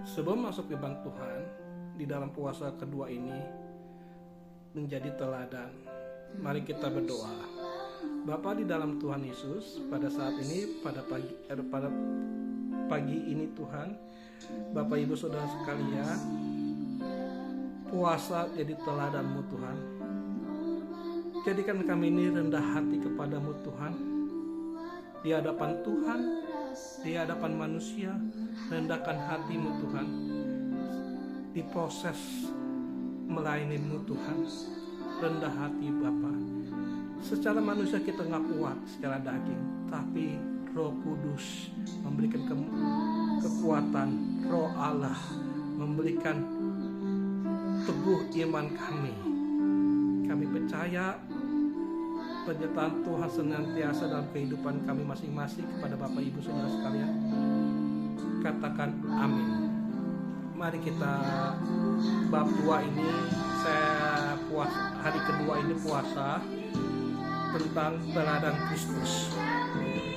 Sebelum masuk firman Tuhan, di dalam puasa kedua ini menjadi teladan. Mari kita berdoa. Bapa di dalam Tuhan Yesus, pada saat ini pada pagi ini Tuhan, Bapak Ibu Saudara sekalian, puasa jadi teladan-Mu Tuhan. Jadikan kami ini rendah hati kepadamu Tuhan, di hadapan Tuhan, di hadapan manusia. Rendahkan hatimu Tuhan, diproses melayanimu Tuhan. Rendah hati Bapa. Secara manusia kita nggak kuat, secara daging, tapi Roh Kudus memberikan kekuatan. Roh Allah memberikan teguh iman kami. Kami percaya penyertaan Tuhan senantiasa dalam kehidupan kami masing-masing kepada Bapak Ibu Saudara sekalian. Katakan amin. Mari kita bab 2 ini, hari kedua ini puasa tentang teladan Kristus.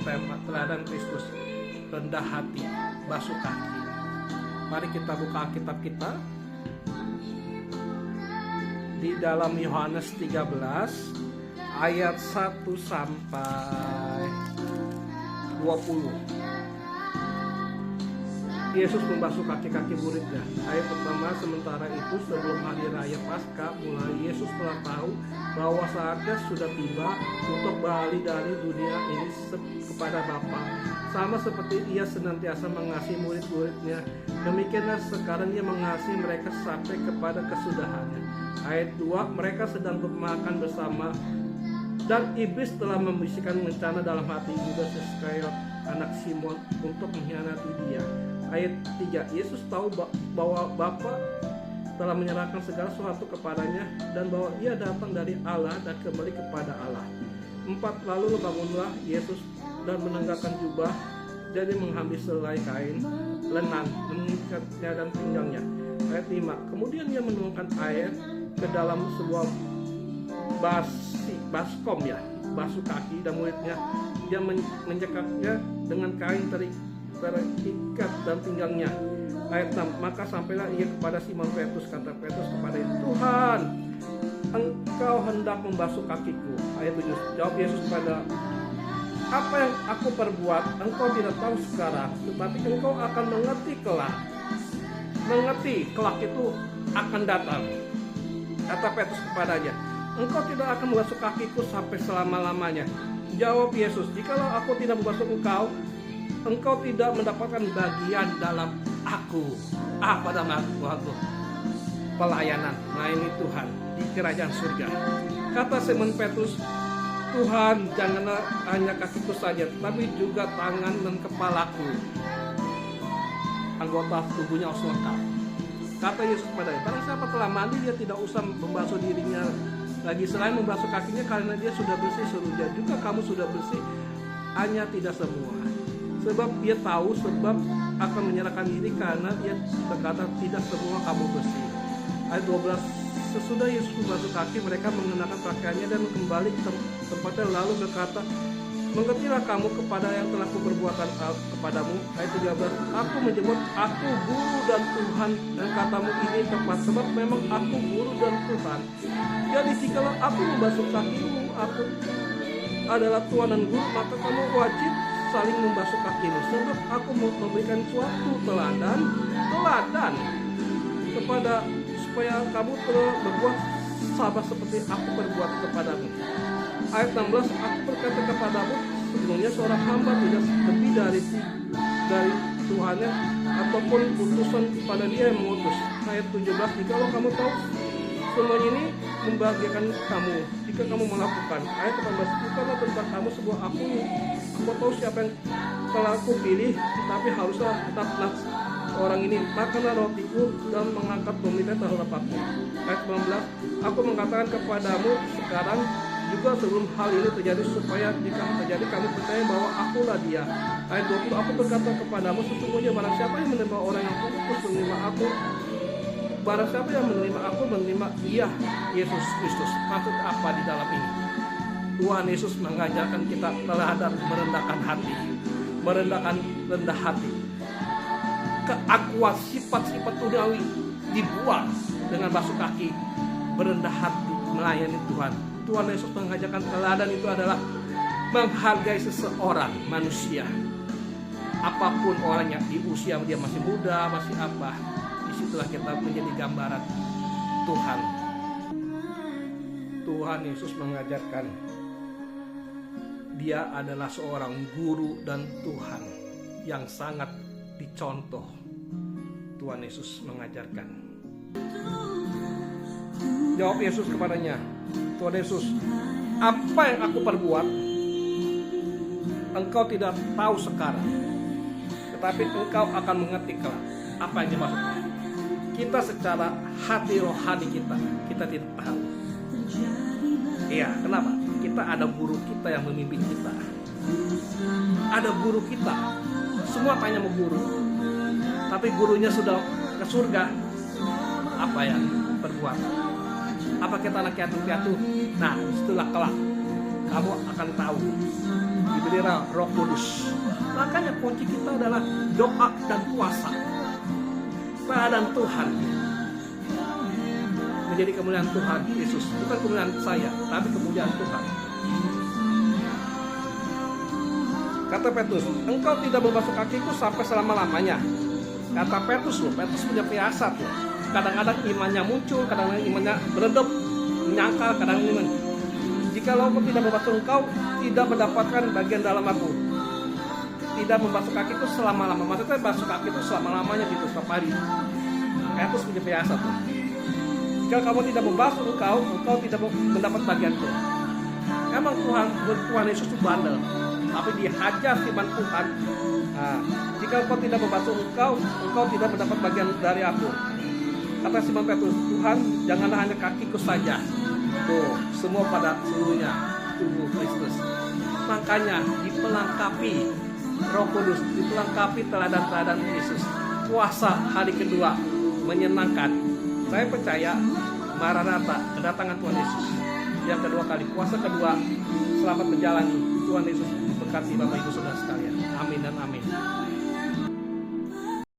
Tema teladan Kristus, rendah hati, basuh kaki. Mari kita buka Alkitab kita di dalam Yohanes 13 ayat 1 sampai 20. Yesus membasuh kaki-kaki muridnya. Ayat pertama, sementara itu sebelum hari raya Paskah mulai, Yesus telah tahu bahwa saatnya sudah tiba untuk beralih dari dunia ini kepada Bapa. Sama seperti Ia senantiasa mengasihi murid-muridnya, demikianlah sekarang Ia mengasihi mereka sampai kepada kesudahannya. Ayat 2, mereka sedang bermakan bersama, dan iblis telah membisikkan rencana dalam hati Yudas Iskariot, anak Simon, untuk mengkhianati Dia. Ayat 3, Yesus tahu bahwa Bapa telah menyerahkan segala sesuatu kepadanya dan bahwa Ia datang dari Allah dan kembali kepada Allah. 4, lalu bangunlah Yesus dan menanggalkan jubah, jadi mengambil selai kain lenan, mengikatnya dan pinggangnya. Ayat 5, kemudian Ia menuangkan air ke dalam sebuah baskom, basuh kaki dan muridnya. Dia menjekaknya dengan kain terikat dan pinggangnya. Ayat 6, maka sampailah Ia kepada Simon Petrus. Kata Petrus kepada Ia, Tuhan, Engkau hendak membasuh kakiku. Ayat 7, jawab Yesus kepada, apa yang aku perbuat engkau tidak tahu sekarang, tetapi engkau akan mengerti kelak. Mengerti kelak itu akan datang. Kata Petrus kepadanya, engkau tidak akan membasuh kakiku sampai selama-lamanya. Jawab Yesus, jikalau aku tidak membasuh engkau tidak mendapatkan bagian dalam aku. Pada waktu pelayanan, melayani Tuhan di kerajaan surga. Kata Simon Petrus, Tuhan, janganlah hanya kakiku saja, tapi juga tangan dan kepalaku. Anggota tubuhnya harus lengkap. Kata Yesus kepadanya, barang siapa telah mandi, dia tidak usah membasuh dirinya lagi selain membasuh kakinya, karena dia sudah bersih. Seruja juga kamu sudah bersih, hanya tidak semua. Sebab dia tahu sebab akan menyerahkan diri, karena dia berkata tidak semua kamu bersih. Ayat 12, sesudah Yesus membasuh kaki, mereka mengenakan pakaiannya dan kembali ke tempatnya, lalu berkata, mengertilah kamu kepada yang telah kuperbuatan kepadamu. Ayat 13, aku menyebut aku guru dan Tuhan, dan katamu ini tepat, sebab memang aku guru dan Tuhan. Jadi jikalau aku membasuh kakimu, aku adalah Tuhan dan guru, maka kamu wajib saling membasuh kakimu. Sebab aku memberikan suatu teladan kepada supaya kamu berbuat sama seperti aku berbuat kepadamu. Ayat 16, aku berkata kepadamu, sebelumnya seorang hamba tidak lebih dari Tuhannya, ataupun utusan kepada dia yang mengutus. Ayat 17, jikalau kamu tahu semua ini membahagiakan kamu jika kamu melakukan. Ayat 18, bukanlah tentang kamu sebuah aku tahu siapa yang telah aku pilih, tapi haruslah tetap orang ini makanlah rotiku dan mengangkat pemerintah terhadap aku. Ayat 19, aku mengatakan kepadamu sekarang juga sebelum hal ini terjadi, supaya jika terjadi kamu percaya bahwa akulah dia. Ayat 20, aku berkata kepadamu, sesungguhnya barang siapa yang menerima orang yang aku utus menerima aku, barang siapa yang menerima aku menerima Dia, Yesus Kristus. Maksud apa di dalam ini? Tuhan Yesus mengajarkan kita teladan rendah hati. keakuan sifat-sifat duniawi dibuang dengan basuh kaki, berendah hati melayani Tuhan. Tuhan Yesus mengajarkan teladan itu adalah menghargai seseorang manusia, apapun orangnya, di usia dia masih muda, masih apa, disitulah kita menjadi gambaran Tuhan. Tuhan Yesus mengajarkan dia adalah seorang guru dan Tuhan yang sangat dicontoh. Tuhan Yesus mengajarkan. Jawab Yesus kepadanya, Tuhan Yesus, apa yang aku perbuat engkau tidak tahu sekarang, tetapi engkau akan mengerti kelak. Apa yang dimaksudnya? Kita secara hati rohani kita tidak tahu. Iya, kenapa? Kita ada guru kita yang memimpin kita. Ada guru kita. Semua tanya sama guru. Tapi gurunya sudah ke surga. Apa yang berbuat? Apa kita anak piatu-piatu? Nah, setelah kelak kamu akan tahu. Diberi Roh Kudus. Makanya kunci kita adalah doa dan puasa. Teladan Tuhan menjadi kemuliaan Tuhan Yesus, bukan kemuliaan saya, tapi kemuliaan Tuhan. Kata Petrus, engkau tidak membasuh kakiku sampai selama-lamanya. Kata Petrus punya firasat loh. Kadang-kadang imannya muncul, kadang-kadang imannya beredup, menyangkal, kadang-kadang iman. Jikalau aku tidak membasuh engkau, tidak mendapatkan bagian dalam aku. Tidak membasuh kakiku selama-lama. Maksudnya basuh kaki itu selama-lamanya gitu, setiap hari. Petrus punya firasat loh. Jika kamu tidak membasuh engkau tidak mendapat bagianku. Emang Tuhan Yesus itu bandel, tapi dihajar firman Tuhan. Nah, jika engkau tidak membasuh engkau tidak mendapat bagian dari aku. Kata Simon Petrus, Tuhan, janganlah hanya kakiku saja. Tuh, semua pada seluruhnya tubuh Kristus. Makanya dipelengkapi Roh Kudus, dipelengkapi teladan-teladan Yesus. Puasa hari kedua menyenangkan. Saya percaya Maranatha, kedatangan Tuhan Yesus. Yang kedua kali, puasa kedua, selamat menjalani. Tuhan Yesus berkati Bapak Ibu Saudara sekalian. Amin dan amin.